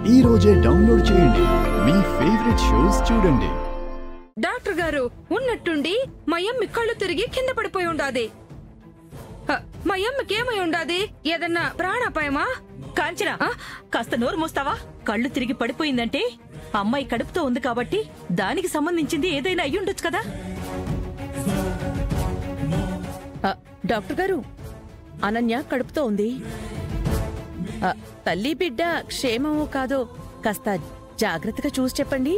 ఈ రోజే డౌన్లోడ్ చేయండి, మీ ఫేవరెట్ షోస్ చూడండి. డాక్టర్ గారు, ఉన్నట్టుండి మా అమ్మ కళ్ళు తిరిగి కింద పడిపోయి ఉండాది. మా అమ్మకి ఏమై ఉండాది? ఏదన్నా ప్రాణాపాయమా? కాంచనా, కాస్త నోరు మూస్తావా? కళ్ళు తిరిగి పడిపోయిందంటే అమ్మాయి కడుపుతో ఉంది కాబట్టి దానికి సంబంధించింది ఏదైనా అయ్యుండొచ్చు కదా. డాక్టర్ గారు, అనన్య కడుపుతో ఉంది. తల్లి బిడ్డ క్షేమమో కాదో కాస్త జాగ్రత్తగా చూసి చెప్పండి.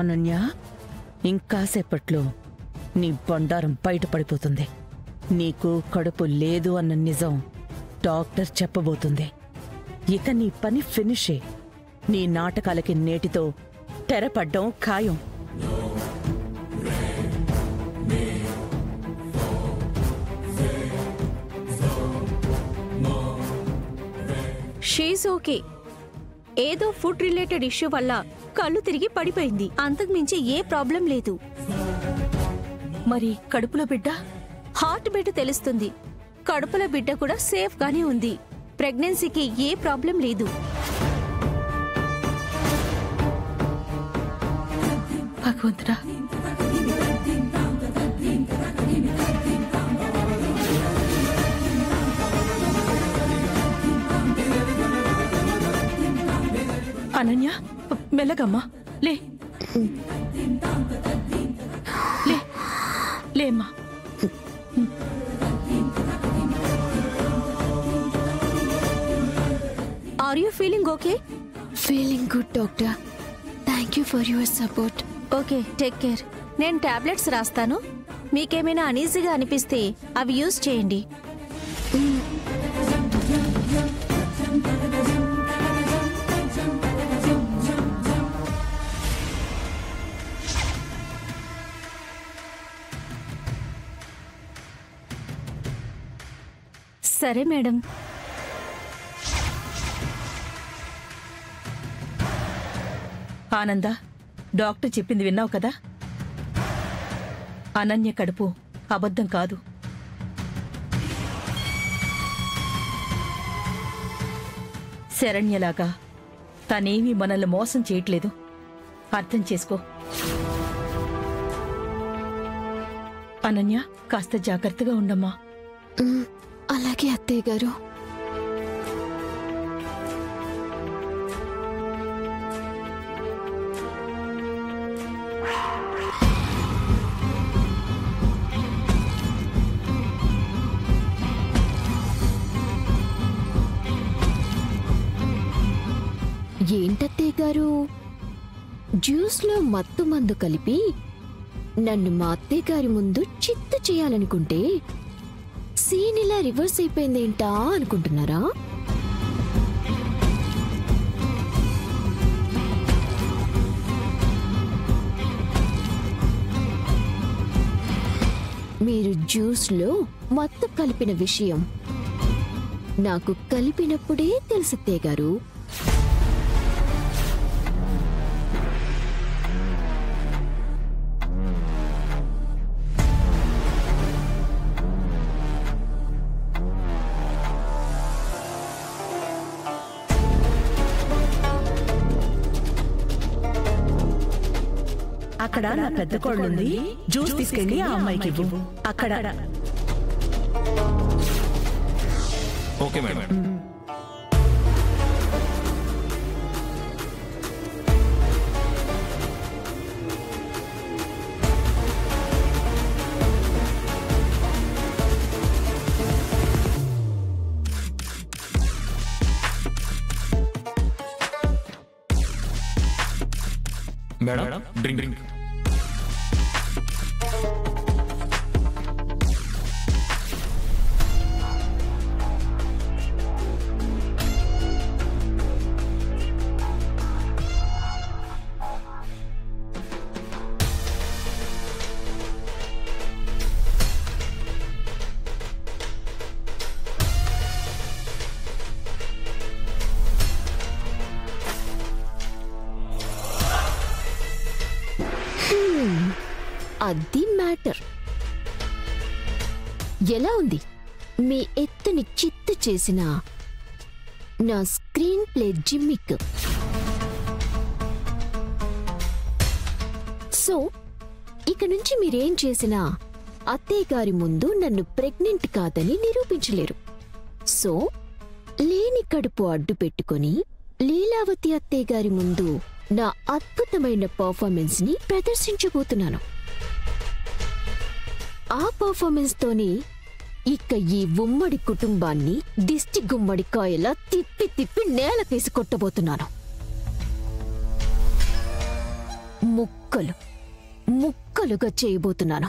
అనన్య, ఇంకాసేపట్లో నీ బండారం బయటపడిపోతుంది. నీకు కడుపు లేదు అన్న నిజం డాక్టర్ చెప్పబోతుంది. ఇక నీ పని ఫినిషే. నీ నాటకాలకి నేటితో తెరపడ్డం ఖాయం. She's okay. ఏదో ఫుడ్ రిలేటెడ్ ఇష్యూ వల్ల కళ్ళు తిరిగి పడిపోయింది, అంతకుమించి ఏ ప్రాబ్లం లేదు. మరి కడుపులో బిడ్డ? హార్ట్ బీట్ తెలుస్తుంది. కడుపులో బిడ్డ కూడా సేఫ్ గానే ఉంది. ప్రెగ్నెన్సీకి ఏ ప్రాబ్లం లేదు. భగవంతుడా, అనన్య మెల్లగమ్మా, లే లే లేమ్మా. Are you feeling okay? Feeling good, doctor. Thank you for your support. Okay, take care. నేను టాబ్లెట్స్ రాస్తాను. మీకేమైనా అనీజీగా అనిపిస్తే అవి యూజ్ చేయండి. సరే మేడం. ఆనంద, డాక్టర్ చెప్పింది విన్నావు కదా? అనన్య కడుపు అబద్ధం కాదు. శరణ్యలాగా తనేమీ మనల్ని మోసం చేయట్లేదు. అర్థం చేసుకో. అనన్య, కాస్త జాగ్రత్తగా ఉండమ్మా. అలాగే అత్తయ్య గారు. ఏంటత్తయ్య గారు, జ్యూస్లో మత్తు మందు కలిపి నన్ను మా అత్తయ్య గారి ముందు చిత్తు చేయాలనుకుంటే సీన్ ఇలా రివర్స్ అయిపోయిందేంటా అనుకుంటున్నారా? మీరు జ్యూస్లో మత్తు కలిపిన విషయం నాకు కలిపినప్పుడే తెలుసత్తయ్య గారు. అక్కడ నా పెద్ద కోళ్ళుంది, జ్యూస్ తీసుకెళ్ళి ఆ అమ్మాయికి ఇవ్వు. అక్కడ. Okay madam. Madam, drink. అది మ్యాటర్. ఎలా ఉంది మీ ఎత్తుని చిత్తు చేసిన నా స్క్రీన్ ప్లే జిమ్మిక్? సో ఇక నుంచి మీరేం చేసినా అత్తయ్య గారి ముందు నన్ను ప్రెగ్నెంట్ కాదని నిరూపించలేరు. సో లేని కడుపు అడ్డు పెట్టుకుని లీలావతి అత్తయ్య గారి ముందు నా అద్భుతమైన పర్ఫార్మెన్స్ ని ప్రదర్శించబోతున్నాను. ఆ పర్ఫార్మెన్స్ తోనే ఇక ఈ ఉమ్మడి కుటుంబాన్ని దిష్టి గుమ్మడికాయలా తిప్పి తిప్పి నేలకేసి కొట్టబోతున్నాను. ముక్కలు ముక్కలుగా చేయబోతున్నాను.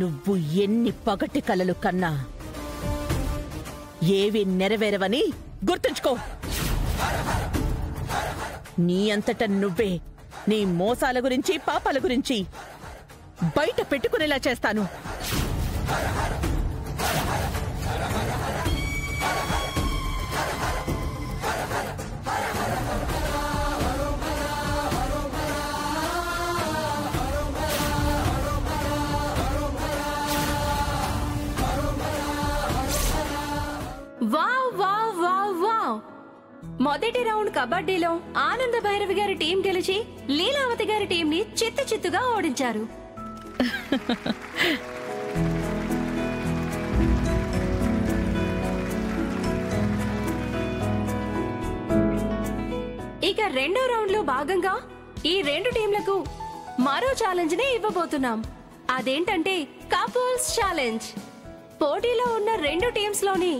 నువ్వు ఎన్ని పగటి కలలు కన్నా ఏవి నెరవేరవని గుర్తుంచుకో. నీ అంతట నువ్వే నీ మోసాల గురించి పాపాల గురించి బయట పెట్టుకునేలా చేస్తాను. Wow wow wow wow! మొదటి రౌండ్ కబడ్డీలో ఆనంద భైరవి గారి టీం గెలిచి లీలావతి గారి టీం ని చిత్తు చిత్తుగా ఓడించారు. ఇక రెండో రౌండ్ లో భాగంగా ఈ రెండు టీంలకు మరో ఛాలెంజ్ ని ఇవ్వబోతున్నాం. అదేంటంటే కపుల్స్ ఛాలెంజ్. పోటీలో ఉన్న రెండు టీమ్స్ లోని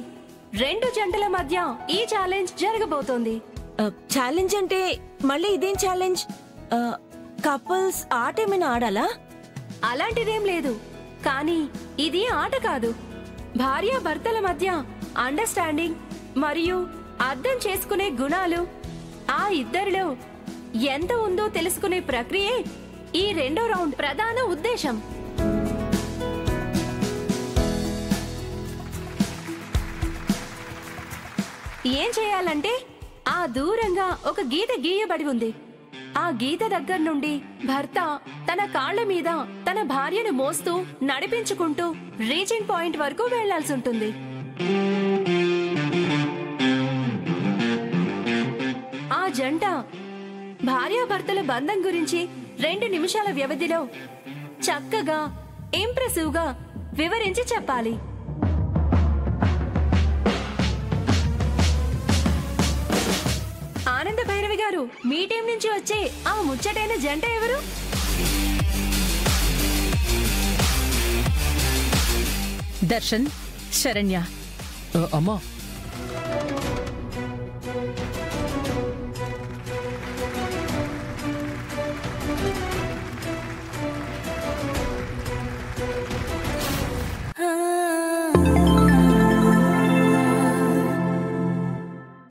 రెండు జంటల మధ్య ఈ ఛాలెంజ్ జరగబోతోంది. ఛాలెంజ్ అంటే మళ్ళీ ఇదేం ఛాలెంజ్? కపుల్స్ ఆట ఏమైనా ఆడాలా? అలాంటిదేం లేదు, కానీ ఇది ఆట కాదు. భార్యాభర్తల మధ్య అండర్స్టాండింగ్ మరియు అర్థం చేసుకునే గుణాలు ఆ ఇద్దరిలో ఎంత ఉందో తెలుసుకునే ప్రక్రియే ఈ రెండో రౌండ్ ప్రధాన ఉద్దేశం. ఏం చేయాలంటే ఆ దూరంగా ఒక గీత గీయబడి ఉంది. ఆ గీత దగ్గర నుండి భర్త తన కాళ్ల మీద తన భార్యను మోస్తూ నడిపించుకుంటూ రీచింగ్ పాయింట్ వరకు వెళ్లాల్సి ఉంటుంది. ఆ జంట భార్యాభర్తల బంధం గురించి 2 నిమిషాల వ్యవధిలో చక్కగా ఇంప్రెసివ్ గా వివరించి చెప్పాలి. ఆనంద భైరవి గారు, మీ టీం నుంచి వచ్చే ఆ ముచ్చటైన జంట ఎవరు? దర్శన్, శరణ్య. అమ్మా